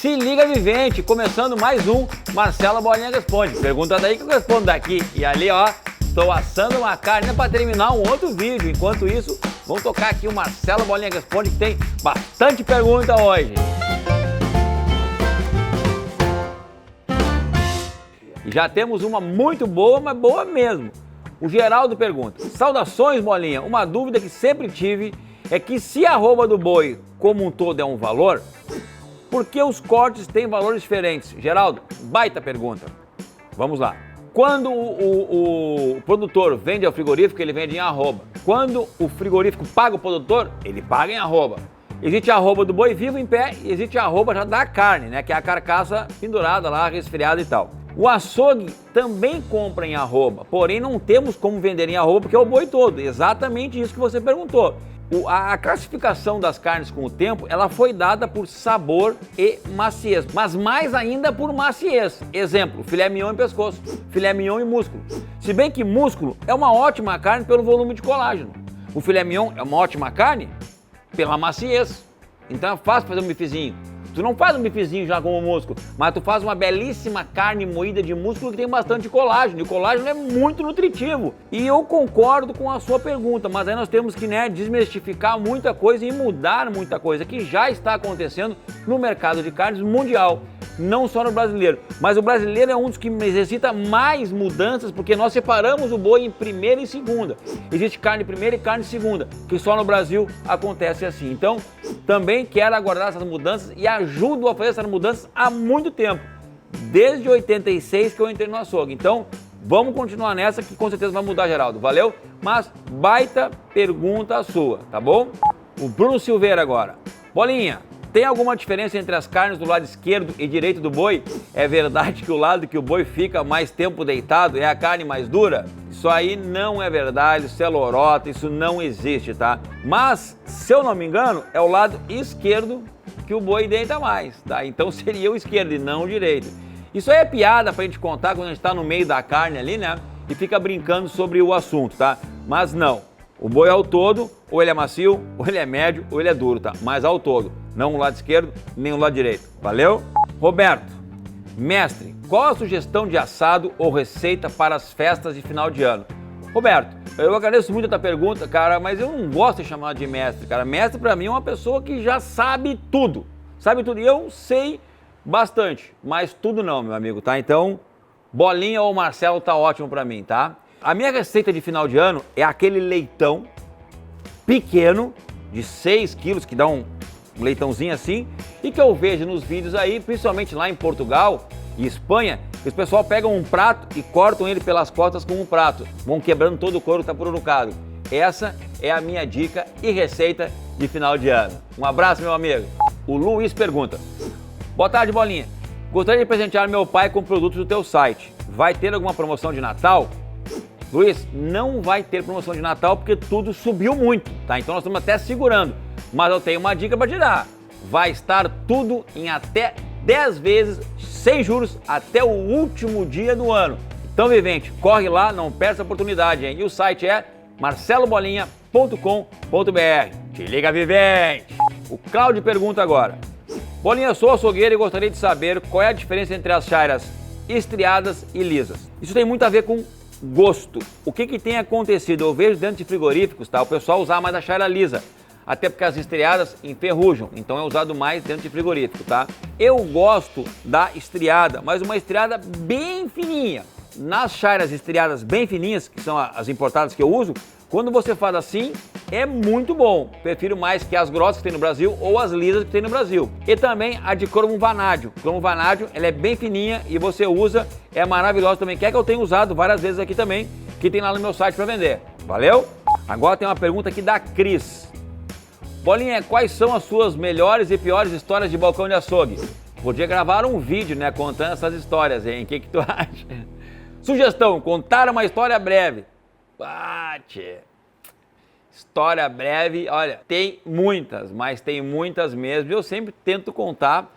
Se liga, vivente, começando mais um Marcelo Bolinha Responde. Pergunta daí que eu respondo daqui. E ali, ó, estou assando uma carne para terminar um outro vídeo. Enquanto isso, vamos tocar aqui o Marcelo Bolinha Responde, que tem bastante pergunta hoje. E já temos uma muito boa, mas boa mesmo. O Geraldo pergunta: saudações, Bolinha, uma dúvida que sempre tive é que se a arroba do boi como um todo é um valor, por que os cortes têm valores diferentes? Geraldo, baita pergunta. Vamos lá. Quando o produtor vende ao frigorífico, ele vende em arroba. Quando o frigorífico paga o produtor, ele paga em arroba. Existe a arroba do boi vivo em pé e existe a arroba já da carne, né? Que é a carcaça pendurada lá, resfriada e tal. O açougue também compra em arroba, porém não temos como vender em arroba porque é o boi todo. Exatamente isso que você perguntou. A classificação das carnes com o tempo, ela foi dada por sabor e maciez, mas mais ainda por maciez. Exemplo, filé mignon e pescoço, filé mignon e músculo. Se bem que músculo é uma ótima carne pelo volume de colágeno. O filé mignon é uma ótima carne pela maciez. Então é fácil fazer um bifezinho. Tu não faz um bifezinho já com o músculo, mas tu faz uma belíssima carne moída de músculo que tem bastante colágeno. E o colágeno é muito nutritivo. E eu concordo com a sua pergunta, mas aí nós temos que, desmistificar muita coisa e mudar muita coisa que já está acontecendo no mercado de carnes mundial. Não só no brasileiro, mas o brasileiro é um dos que necessita mais mudanças, porque nós separamos o boi em primeira e segunda. Existe carne primeira e carne segunda, que só no Brasil acontece assim. Então, também quero aguardar essas mudanças e ajudo a fazer essas mudanças há muito tempo, desde 86 que eu entrei no açougue. Então, vamos continuar nessa que com certeza vai mudar, Geraldo. Valeu? Mas baita pergunta a sua, tá bom? O Bruno Silveira agora. Bolinha, tem alguma diferença entre as carnes do lado esquerdo e direito do boi? É verdade que o lado que o boi fica mais tempo deitado é a carne mais dura? Isso aí não é verdade, isso é lorota, isso não existe, tá? Mas, se eu não me engano, é o lado esquerdo que o boi deita mais, tá? Então seria o esquerdo e não o direito. Isso aí é piada pra gente contar quando a gente tá no meio da carne ali, né? E fica brincando sobre o assunto, tá? Mas não. O boi ao todo, ou ele é macio, ou ele é médio, ou ele é duro, tá? Mas ao todo, não o lado esquerdo, nem o lado direito. Valeu? Roberto, mestre, qual a sugestão de assado ou receita para as festas de final de ano? Roberto, eu agradeço muito a tua pergunta, cara, mas eu não gosto de chamar de mestre, cara. Mestre pra mim é uma pessoa que já sabe tudo. Sabe tudo. E eu sei bastante, mas tudo não, meu amigo, tá? Então, Bolinha ou Marcelo tá ótimo pra mim, tá? A minha receita de final de ano é aquele leitão pequeno, de 6 quilos, que dá um leitãozinho assim, e que eu vejo nos vídeos aí, principalmente lá em Portugal e Espanha, que os pessoal pegam um prato e cortam ele pelas costas com um prato, vão quebrando todo o couro que tá pururucado. Essa é a minha dica e receita de final de ano. Um abraço, meu amigo. O Luiz pergunta: boa tarde, Bolinha. Gostaria de presentear meu pai com produtos do teu site. Vai ter alguma promoção de Natal? Luiz, não vai ter promoção de Natal porque tudo subiu muito, tá? Então nós estamos até segurando. Mas eu tenho uma dica para te dar. Vai estar tudo em até 10 vezes, sem juros, até o último dia do ano. Então, vivente, corre lá, não perca a oportunidade, hein? E o site é marcelobolinha.com.br. Te liga, vivente! O Cláudio pergunta agora: Bolinha, sou açougueiro e gostaria de saber qual é a diferença entre as chairas estriadas e lisas. Isso tem muito a ver com gosto. O que tem acontecido? Eu vejo dentro de frigoríficos, tá? O pessoal usar mais a chaira lisa, até porque as estriadas enferrujam, então é usado mais dentro de frigorífico, tá? Eu gosto da estriada, mas uma estriada bem fininha. Nas chairas estriadas bem fininhas, que são as importadas que eu uso, quando você faz assim, é muito bom. Prefiro mais que as grossas que tem no Brasil ou as lisas que tem no Brasil. E também a de cromo vanádio. Cromo vanádio, ela é bem fininha e você usa, é maravilhosa também. Que é que eu tenho usado várias vezes aqui também, que tem lá no meu site para vender. Valeu? Agora tem uma pergunta aqui da Cris. Bolinha, quais são as suas melhores e piores histórias de balcão de açougue? Podia gravar um vídeo, contando essas histórias, hein? O que tu acha? Sugestão, contar uma história breve. Bate. História breve, olha, tem muitas, mas tem muitas mesmo. Eu sempre tento contar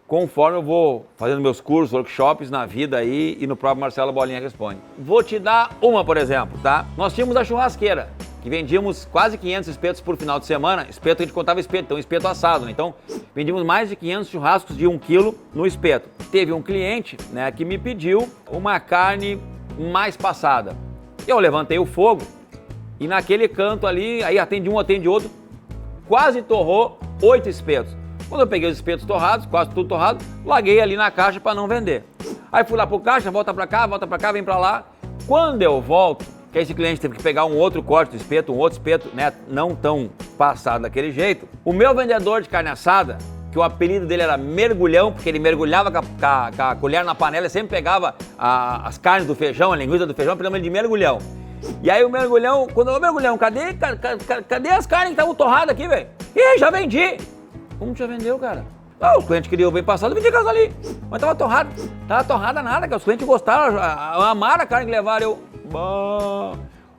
conforme eu vou fazendo meus cursos, workshops na vida aí e no próprio Marcelo Bolinha Responde. Vou te dar uma, por exemplo, tá? Nós tínhamos a churrasqueira. que vendíamos quase 500 espetos por final de semana. Espeto, a gente contava espeto, então espeto assado, né? Então vendíamos mais de 500 churrascos de 1 quilo no espeto. Teve um cliente, né, que me pediu uma carne mais passada. Eu levantei o fogo e naquele canto ali, aí atende um, atende outro, quase torrou 8 espetos. Quando eu peguei os espetos torrados, quase tudo torrado, larguei ali na caixa para não vender. Aí fui lá pro caixa, volta para cá, vem para lá. Quando eu volto, que esse cliente teve que pegar um outro corte de espeto, um outro espeto, né, não tão passado daquele jeito, o meu vendedor de carne assada, que o apelido dele era Mergulhão, porque ele mergulhava com a colher na panela e sempre pegava as carnes do feijão, a linguiça do feijão, chamamos ele de Mergulhão. E aí o Mergulhão, ô Mergulhão, cadê as carnes que estavam torradas aqui, velho? Ih, já vendi! Como já vendeu, cara? O cliente queria o bem passado, eu vendi aquelas ali. Mas tava torrada nada, que os clientes gostaram, amaram a carne que levaram.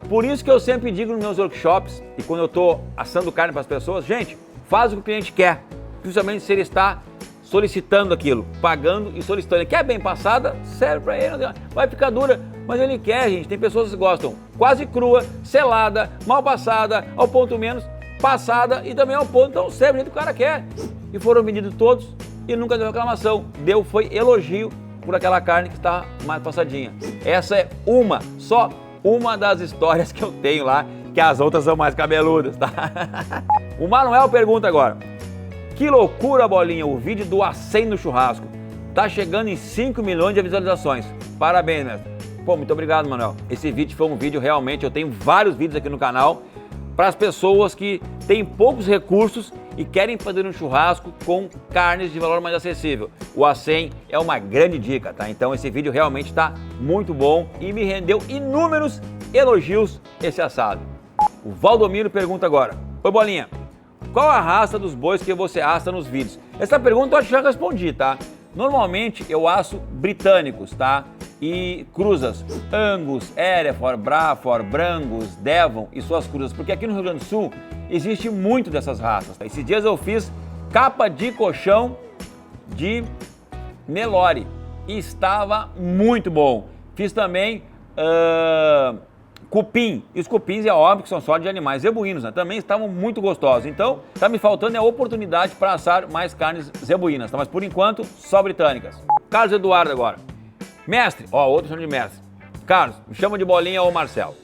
Por isso que eu sempre digo nos meus workshops e quando eu tô assando carne para as pessoas, gente, faz o que o cliente quer, principalmente se ele está solicitando aquilo, pagando e solicitando. Ele quer bem passada, serve para ele, vai ficar dura, mas ele quer, gente. Tem pessoas que gostam quase crua, selada, mal passada, ao ponto menos, passada e também ao ponto, então serve do jeito que o cara quer. E foram vendidos todos e nunca deu reclamação. Foi elogio por aquela carne que está mais passadinha. Essa é só uma das histórias que eu tenho lá, que as outras são mais cabeludas, tá? O Manuel pergunta agora: que loucura, Bolinha, o vídeo do acém no churrasco. Tá chegando em 5 milhões de visualizações. Parabéns, mestre. Pô, muito obrigado, Manuel. Esse vídeo foi um vídeo realmente, eu tenho vários vídeos aqui no canal para as pessoas que têm poucos recursos e querem fazer um churrasco com carnes de valor mais acessível. O acém é uma grande dica, tá? Então esse vídeo realmente está muito bom e me rendeu inúmeros elogios esse assado. O Valdomiro pergunta agora: oi, Bolinha, qual a raça dos bois que você assa nos vídeos? Essa pergunta eu já respondi, tá? Normalmente eu asso britânicos, tá? E cruzas, Angus, Hereford, Braford, Brangus, Devon e suas cruzas, porque aqui no Rio Grande do Sul existe muito dessas raças. Tá? Esses dias eu fiz capa de colchão de Nelore e estava muito bom. Fiz também cupim, e os cupins é óbvio que são só de animais zebuínos, né? Também estavam muito gostosos. Então tá me faltando a oportunidade para assar mais carnes zebuínas, tá? Mas por enquanto só britânicas. Carlos Eduardo agora: mestre, outro chama de mestre. Carlos, me chama de Bolinha ou Marcelo.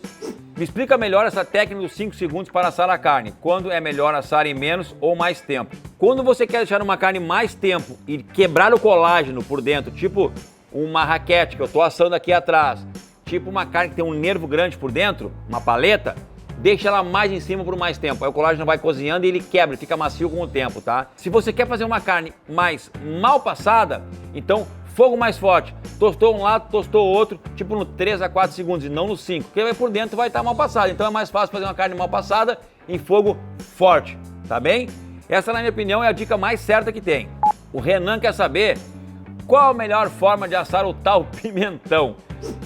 Me explica melhor essa técnica dos 5 segundos para assar a carne. Quando é melhor assar em menos ou mais tempo? Quando você quer deixar uma carne mais tempo e quebrar o colágeno por dentro, tipo uma raquete que eu estou assando aqui atrás, tipo uma carne que tem um nervo grande por dentro, uma paleta, deixa ela mais em cima por mais tempo. Aí o colágeno vai cozinhando e ele quebra, ele fica macio com o tempo, tá? Se você quer fazer uma carne mais mal passada, então fogo mais forte. Tostou um lado, tostou o outro, tipo no 3 a 4 segundos e não no 5, porque vai por dentro vai estar mal passado. Então é mais fácil fazer uma carne mal passada em fogo forte, tá bem? Essa, na minha opinião, é a dica mais certa que tem. O Renan quer saber qual a melhor forma de assar o tal pimentão,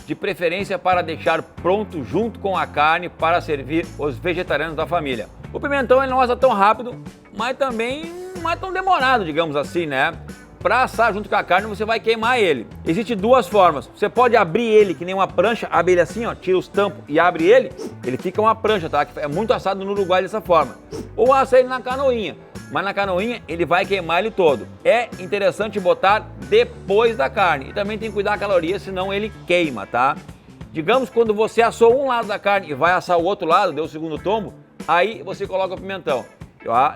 de preferência para deixar pronto junto com a carne para servir os vegetarianos da família. O pimentão ele não assa tão rápido, mas também não é tão demorado, digamos assim, né? Para assar junto com a carne, você vai queimar ele. Existem duas formas. Você pode abrir ele que nem uma prancha, abre ele assim, ó, tira os tampos e abre ele fica uma prancha, tá? É muito assado no Uruguai dessa forma. Ou assa ele na canoinha, mas na canoinha ele vai queimar ele todo. É interessante botar depois da carne e também tem que cuidar da caloria, senão ele queima, tá? Digamos, quando você assou um lado da carne e vai assar o outro lado, deu o segundo tombo, aí você coloca o pimentão.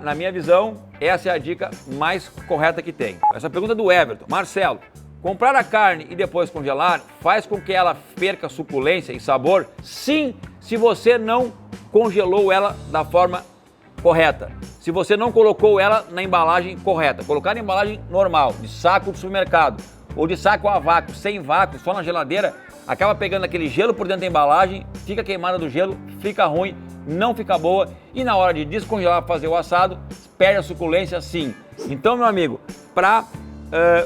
Na minha visão, essa é a dica mais correta que tem. Essa pergunta é do Everton. Marcelo, comprar a carne e depois congelar faz com que ela perca suculência e sabor? Sim, se você não congelou ela da forma correta. Se você não colocou ela na embalagem correta. Colocar na embalagem normal, de saco de supermercado ou de saco a vácuo, sem vácuo, só na geladeira, acaba pegando aquele gelo por dentro da embalagem, fica queimada do gelo, fica ruim, não fica boa e na hora de descongelar para fazer o assado, perde a suculência sim. Então, meu amigo, para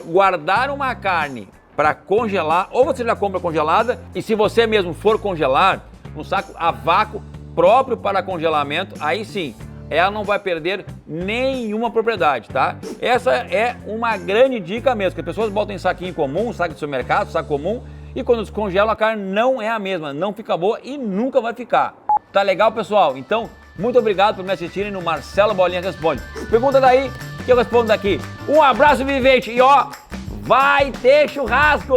guardar uma carne para congelar, ou você já compra congelada e se você mesmo for congelar, um saco a vácuo próprio para congelamento, aí sim, ela não vai perder nenhuma propriedade, tá? Essa é uma grande dica mesmo, que as pessoas botam em saquinho comum, saco de supermercado, saco comum, e quando descongelam a carne não é a mesma, não fica boa e nunca vai ficar. Tá legal, pessoal? Então, muito obrigado por me assistirem no Marcelo Bolinha Responde. Pergunta daí que eu respondo daqui. Um abraço vivente e ó, vai ter churrasco!